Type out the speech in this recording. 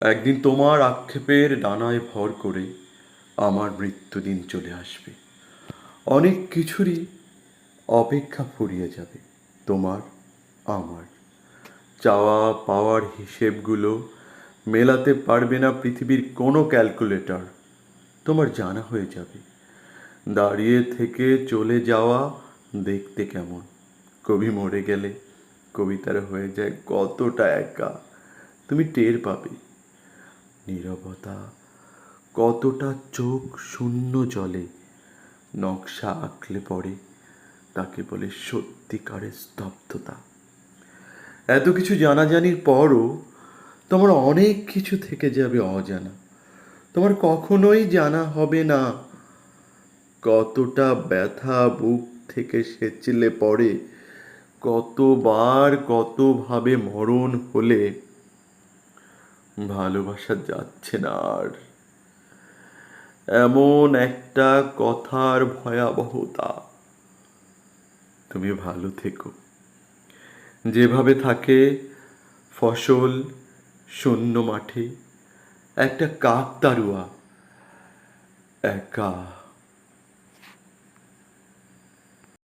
একদিন তোমার আক্ষেপের ডানায় ভর করে আমার মৃত্যুদিন চলে আসবে। অনেক কিছুরই অপেক্ষা ফুরিয়ে যাবে, তোমার, আমার। চাওয়া পাওয়ার হিসেবগুলো মেলাতে পারবে না পৃথিবীর কোনো ক্যালকুলেটর। তোমার জানা হয়ে যাবে দাঁড়িয়ে থেকে চলে যাওয়া দেখতে কেমন। কবি মরে গেলে কবিতার হয়ে যায় কতটা একা, তুমি টের পাবে। নীরবতা কতটা চোখ শূন্য জলে নকশা আঁকলে পড়ে, তাকে বলে সত্যিকারের স্তব্ধতা। এত কিছু জানাজানির পরও তোমার অনেক কিছু থেকে যাবে অজানা। তোমার কখনোই জানা হবে না কতটা ব্যথা বুক থেকে সেচলে পড়ে, কতবার কতভাবে মরণ হলে ভালোবাসা যাচ্ছে না আর। এমন একটা কথার ভয়াবহতা। তুমি ভালো থেকো, যেভাবে থাকে ফসল শূন্য মাঠে একটা কাকতাড়ুয়া একা।